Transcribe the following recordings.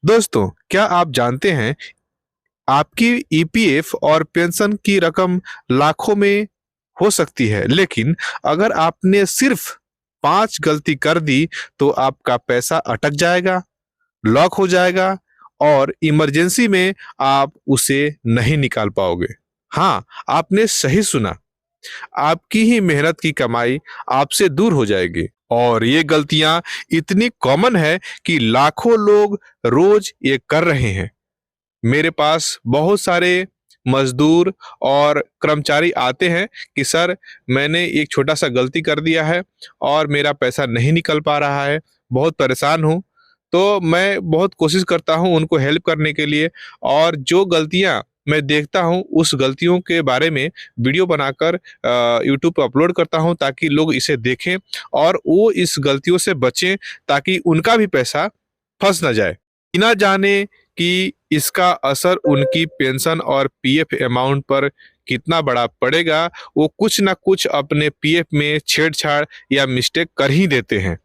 दोस्तों, क्या आप जानते हैं आपकी ईपीएफ और पेंशन की रकम लाखों में हो सकती है, लेकिन अगर आपने सिर्फ 5 गलती कर दी तो आपका पैसा अटक जाएगा, लॉक हो जाएगा और इमरजेंसी में आप उसे नहीं निकाल पाओगे। हाँ, आपने सही सुना। आपकी ही मेहनत की कमाई आपसे दूर हो जाएगी और ये गलतियां इतनी कॉमन है कि लाखों लोग रोज ये कर रहे हैं। मेरे पास बहुत सारे मजदूर और कर्मचारी आते हैं कि सर, मैंने एक छोटा सा गलती कर दिया है और मेरा पैसा नहीं निकल पा रहा है, बहुत परेशान हूँ। तो मैं बहुत कोशिश करता हूँ उनको हेल्प करने के लिए, और जो गलतियाँ मैं देखता हूँ उस गलतियों के बारे में वीडियो बनाकर यूट्यूब पर अपलोड करता हूँ ताकि लोग इसे देखें और वो इस गलतियों से बचें, ताकि उनका भी पैसा फंस ना जाए। बिना जाने कि इसका असर उनकी पेंशन और पीएफ अमाउंट पर कितना बड़ा पड़ेगा, वो कुछ ना कुछ अपने पीएफ में छेड़छाड़ या मिस्टेक कर ही देते हैं।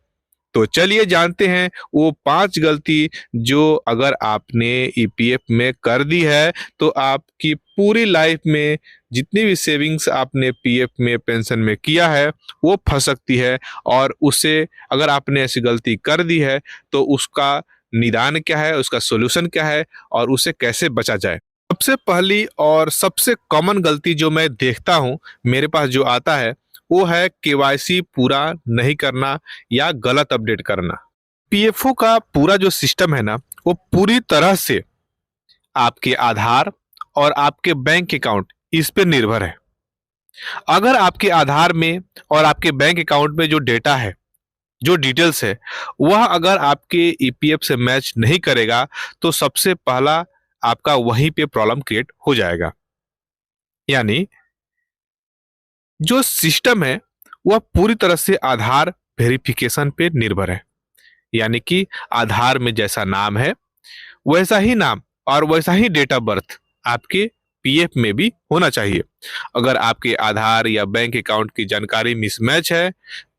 तो चलिए जानते हैं वो 5 गलती जो अगर आपने ईपीएफ में कर दी है तो आपकी पूरी लाइफ में जितनी भी सेविंग्स आपने पीएफ में, पेंशन में किया है, वो फंस सकती है। और उसे, अगर आपने ऐसी गलती कर दी है तो उसका निदान क्या है, उसका सॉल्यूशन क्या है और उसे कैसे बचा जाए। सबसे पहली और सबसे कॉमन गलती जो मैं देखता हूँ मेरे पास जो आता है, वो है केवाईसी पूरा नहीं करना या गलत अपडेट करना। पीएफओ का पूरा जो सिस्टम है ना, वो पूरी तरह से आपके आधार और आपके बैंक अकाउंट इस पे निर्भर है। अगर आपके आधार में और आपके बैंक अकाउंट में जो डेटा है, जो डिटेल्स है, वह अगर आपके ईपीएफ से मैच नहीं करेगा तो सबसे पहला आपका वहीं पे प्रॉब्लम क्रिएट हो जाएगा। यानी जो सिस्टम है वह पूरी तरह से आधार वेरिफिकेशन पे निर्भर है। यानी कि आधार में जैसा नाम है वैसा ही नाम और वैसा ही डेट ऑफ बर्थ आपके पीएफ में भी होना चाहिए। अगर आपके आधार या बैंक अकाउंट की जानकारी मिसमैच है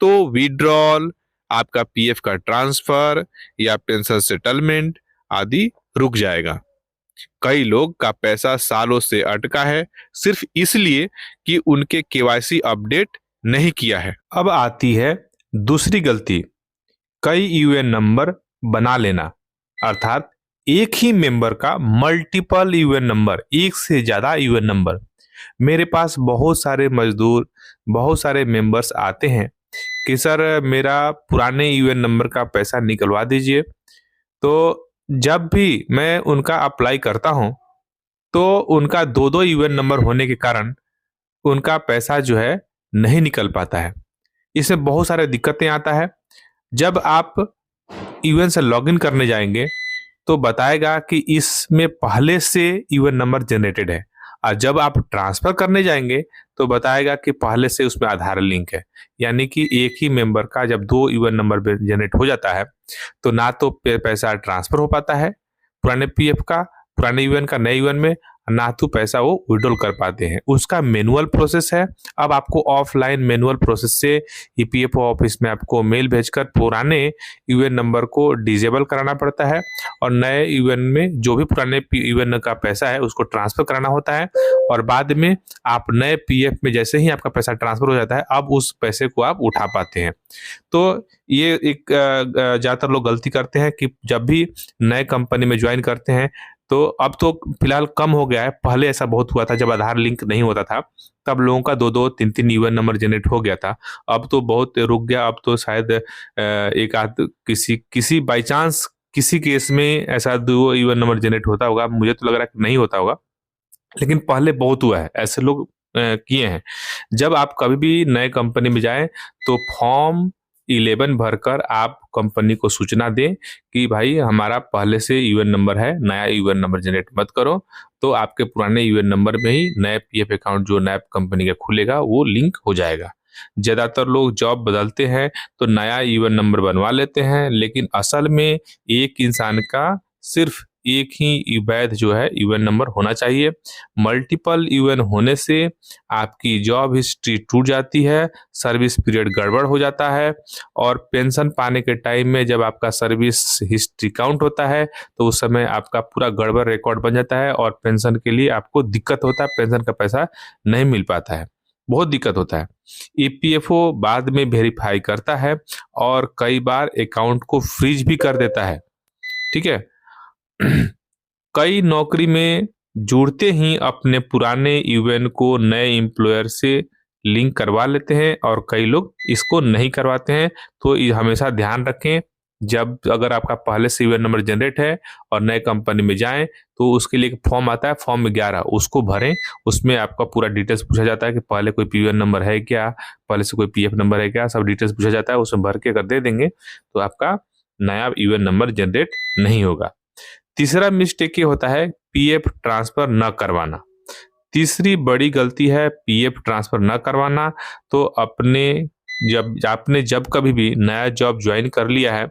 तो विड्रॉल, आपका पीएफ का ट्रांसफर या पेंशन सेटलमेंट आदि रुक जाएगा। कई लोग का पैसा सालों से अटका है सिर्फ इसलिए कि उनके केवाईसी अपडेट नहीं किया है। अब आती है दूसरी गलती, कई यूएन नंबर बना लेना। अर्थात एक ही मेंबर का मल्टीपल यूएन नंबर, एक से ज्यादा यूएन नंबर। मेरे पास बहुत सारे मजदूर, बहुत सारे मेंबर्स आते हैं कि सर मेरा पुराने यूएन नंबर का पैसा निकलवा दीजिए। तो जब भी मैं उनका अप्लाई करता हूं तो उनका दो दो यूएन नंबर होने के कारण उनका पैसा जो है नहीं निकल पाता है। इसमें बहुत सारे दिक्कतें आता है। जब आप यूएन से लॉगिन करने जाएंगे तो बताएगा कि इसमें पहले से यूएन नंबर जनरेटेड है, और जब आप ट्रांसफर करने जाएंगे तो बताएगा कि पहले से उसमें आधार लिंक है। यानी कि एक ही मेंबर का जब दो यूएन नंबर जनरेट हो जाता है तो ना तो पैसा ट्रांसफर हो पाता है पुराने पीएफ का, पुराने यूएन का नए यूएन में, ना तो पैसा वो विड्रॉल कर पाते हैं। उसका मैनुअल प्रोसेस है। अब आपको ऑफलाइन मैनुअल प्रोसेस से ईपीएफओ ऑफिस में आपको मेल भेजकर पुराने यूएन नंबर को डिजेबल कराना पड़ता है और नए यूएन में जो भी पुराने यूएन का पैसा है उसको ट्रांसफर कराना होता है। और बाद में आप नए पीएफ में जैसे ही आपका पैसा ट्रांसफर हो जाता है, अब उस पैसे को आप उठा पाते हैं। तो ये एक ज़्यादातर लोग गलती करते हैं कि जब भी नए कंपनी में ज्वाइन करते हैं, तो अब तो फिलहाल कम हो गया है, पहले ऐसा बहुत हुआ था जब आधार लिंक नहीं होता था तब लोगों का दो दो तीन तीन यूएन नंबर जनरेट हो गया था। अब तो बहुत रुक गया। अब तो शायद एक आध किसी किसी बाई चांस किसी केस में ऐसा दो यूएन नंबर जनरेट होता होगा, मुझे तो लग रहा है कि नहीं होता होगा, लेकिन पहले बहुत हुआ है, ऐसे लोग किए हैं। जब आप कभी भी नए कंपनी में जाएं तो फॉर्म 11 भरकर आप कंपनी को सूचना दें कि भाई हमारा पहले से यूएन नंबर है, नया यूएन नंबर जनरेट मत करो। तो आपके पुराने यूएन नंबर में ही नए पीएफ अकाउंट जो नया कंपनी का खुलेगा वो लिंक हो जाएगा। ज्यादातर लोग जॉब बदलते हैं तो नया यूएन नंबर बनवा लेते हैं, लेकिन असल में एक इंसान का सिर्फ एक ही वैध जो है यूएन नंबर होना चाहिए। मल्टीपल यूएन होने से आपकी जॉब हिस्ट्री टूट जाती है, सर्विस पीरियड गड़बड़ हो जाता है, और पेंशन पाने के टाइम में जब आपका सर्विस हिस्ट्री काउंट होता है तो उस समय आपका पूरा गड़बड़ रिकॉर्ड बन जाता है और पेंशन के लिए आपको दिक्कत होता है, पेंशन का पैसा नहीं मिल पाता है, बहुत दिक्कत होता है। ईपीएफओ बाद में वेरीफाई करता है और कई बार अकाउंट को फ्रीज भी कर देता है, ठीक है। कई नौकरी में जुड़ते ही अपने पुराने यूएन को नए एम्प्लॉयर से लिंक करवा लेते हैं और कई लोग इसको नहीं करवाते हैं। तो ये हमेशा ध्यान रखें, जब अगर आपका पहले से यूएन नंबर जनरेट है और नए कंपनी में जाएं तो उसके लिए एक फॉर्म आता है, फॉर्म 11, उसको भरें। उसमें आपका पूरा डिटेल्स पूछा जाता है कि पहले कोई यूएन नंबर है क्या, पहले से कोई पीएफ नंबर है क्या, सब डिटेल्स पूछा जाता है। उसमें भर के अगर दे देंगे तो आपका नया यूएन नंबर जनरेट नहीं होगा। तीसरा मिस्टेक ये होता है पीएफ ट्रांसफर न करवाना। तीसरी बड़ी गलती है पीएफ ट्रांसफर न करवाना। तो आपने जब कभी भी नया जॉब ज्वाइन कर लिया है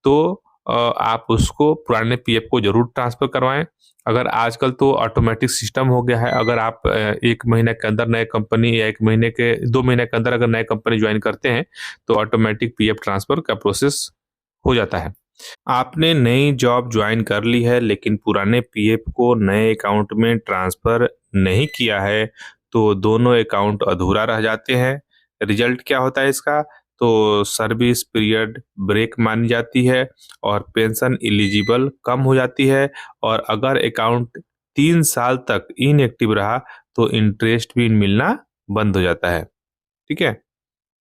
तो आप उसको पुराने पीएफ को जरूर ट्रांसफर करवाएं। अगर आजकल तो ऑटोमेटिक सिस्टम हो गया है, अगर आप 1 महीने के अंदर नए कंपनी या 2 महीने के अंदर अगर नए कंपनी ज्वाइन करते हैं तो ऑटोमेटिक पीएफ ट्रांसफर का प्रोसेस हो जाता है। आपने नई जॉब ज्वाइन कर ली है लेकिन पुराने पीएफ को नए अकाउंट में ट्रांसफर नहीं किया है तो दोनों अकाउंट अधूरा रह जाते हैं। रिजल्ट क्या होता है इसका, तो सर्विस पीरियड ब्रेक मानी जाती है और पेंशन एलिजिबल कम हो जाती है, और अगर अकाउंट 3 साल तक इनएक्टिव रहा तो इंटरेस्ट भी मिलना बंद हो जाता है, ठीक है।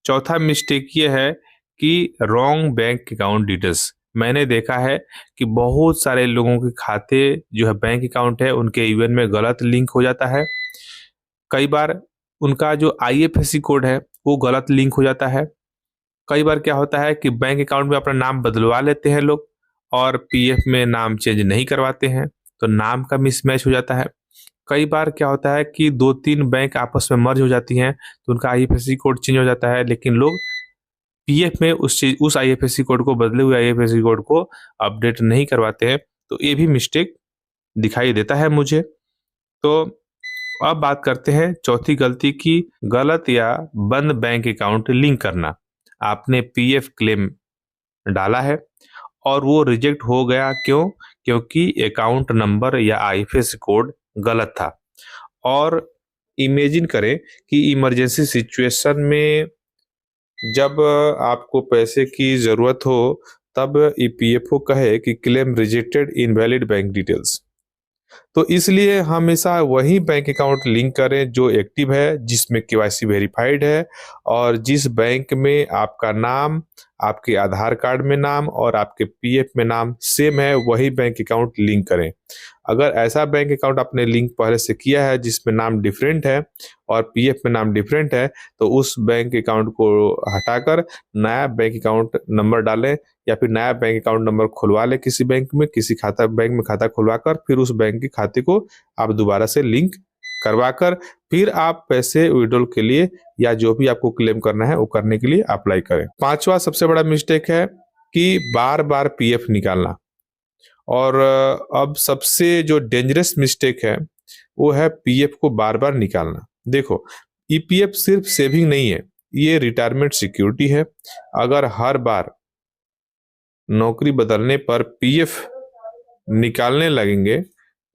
चौथा मिस्टेक ये है कि रॉन्ग बैंक अकाउंट डिटेल्स। मैंने देखा है कि बहुत सारे लोगों के खाते जो है बैंक अकाउंट है उनके यूएन में गलत लिंक हो जाता है। कई बार उनका जो आईएफएससी कोड है वो गलत लिंक हो जाता है। कई बार क्या होता है कि बैंक अकाउंट में अपना नाम बदलवा लेते हैं लोग और पीएफ में नाम चेंज नहीं करवाते हैं, तो नाम का मिसमैच हो जाता है। कई बार क्या होता है कि 2-3 बैंक आपस में मर्ज हो जाती हैं तो उनका आईएफएससी कोड चेंज हो जाता है, लेकिन लोग पीएफ में उस आईएफएससी कोड को, बदले हुए आईएफएससी कोड को अपडेट नहीं करवाते हैं। तो ये भी मिस्टेक दिखाई देता है मुझे। तो अब बात करते हैं चौथी गलती की, गलत या बंद बैंक अकाउंट लिंक करना। आपने पीएफ क्लेम डाला है और वो रिजेक्ट हो गया, क्यों? क्योंकि अकाउंट नंबर या आईएफएससी कोड गलत था। और इमेजिन करें कि इमरजेंसी सिचुएशन में जब आपको पैसे की जरूरत हो तब ईपीएफओ कहे कि claim rejected, invalid bank details. तो इसलिए हमेशा वही बैंक अकाउंट लिंक करें जो एक्टिव है, जिसमें केवाईसी वेरीफाइड है और जिस बैंक में आपका नाम, आपके आधार कार्ड में नाम और आपके पीएफ में नाम सेम है, वही बैंक अकाउंट लिंक करें। अगर ऐसा बैंक अकाउंट आपने लिंक पहले से किया है जिसमें नाम डिफरेंट है और पीएफ में नाम डिफरेंट है तो उस बैंक अकाउंट को हटाकर नया बैंक अकाउंट नंबर डालें या फिर नया बैंक अकाउंट नंबर खुलवा लें किसी बैंक में, किसी बैंक में खाता खुलवाकर फिर उस बैंक के खाते को आप दोबारा से लिंक करवाकर फिर आप पैसे विड्रॉल के लिए या जो भी आपको क्लेम करना है वो करने के लिए अप्लाई करें। पांचवा सबसे बड़ा मिस्टेक है कि बार बार पीएफ निकालना। और अब सबसे जो डेंजरस मिस्टेक है वो है पीएफ को बार बार निकालना। देखो, ईपीएफ सिर्फ सेविंग नहीं है, ये रिटायरमेंट सिक्योरिटी है। अगर हर बार नौकरी बदलने पर पीएफ निकालने लगेंगे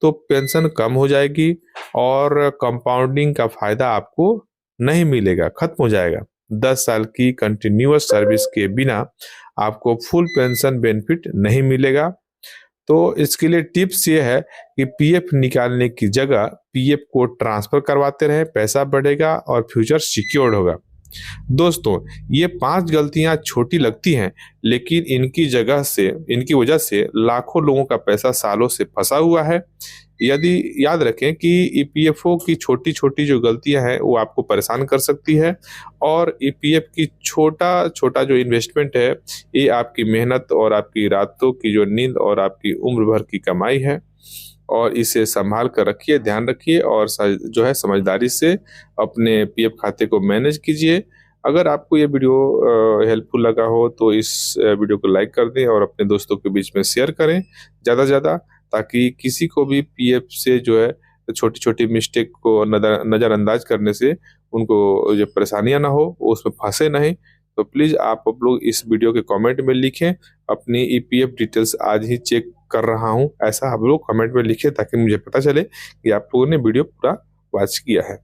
तो पेंशन कम हो जाएगी और कंपाउंडिंग का फायदा आपको नहीं मिलेगा, खत्म हो जाएगा। 10 साल की कंटिन्यूअस सर्विस के बिना आपको फुल पेंशन बेनिफिट नहीं मिलेगा। तो इसके लिए टिप्स ये है कि पीएफ निकालने की जगह पीएफ को ट्रांसफर करवाते रहें, पैसा बढ़ेगा और फ्यूचर सिक्योर्ड होगा। दोस्तों, ये 5 गलतियां छोटी लगती हैं लेकिन इनकी वजह से लाखों लोगों का पैसा सालों से फंसा हुआ है। यदि याद रखें कि ईपीएफओ की छोटी छोटी जो गलतियां हैं वो आपको परेशान कर सकती है और ईपीएफ की छोटा छोटा जो इन्वेस्टमेंट है ये आपकी मेहनत और आपकी रातों की जो नींद और आपकी उम्र भर की कमाई है। और इसे संभाल कर रखिए, ध्यान रखिए और जो है समझदारी से अपने पीएफ खाते को मैनेज कीजिए। अगर आपको ये वीडियो हेल्पफुल लगा हो तो इस वीडियो को लाइक कर दें और अपने दोस्तों के बीच में शेयर करें ज़्यादा से ज़्यादा, ताकि किसी को भी पीएफ से जो है छोटी छोटी मिस्टेक को नज़रअंदाज करने से उनको जो परेशानियां ना हो, वो उसमें फंसे नहीं। तो प्लीज़ आप लोग इस वीडियो के कमेंट में लिखें, अपनी ईपीएफ डिटेल्स आज ही चेक कर रहा हूं, ऐसा आप लोग कमेंट में लिखें ताकि मुझे पता चले कि आप लोगों ने वीडियो पूरा वॉच किया है।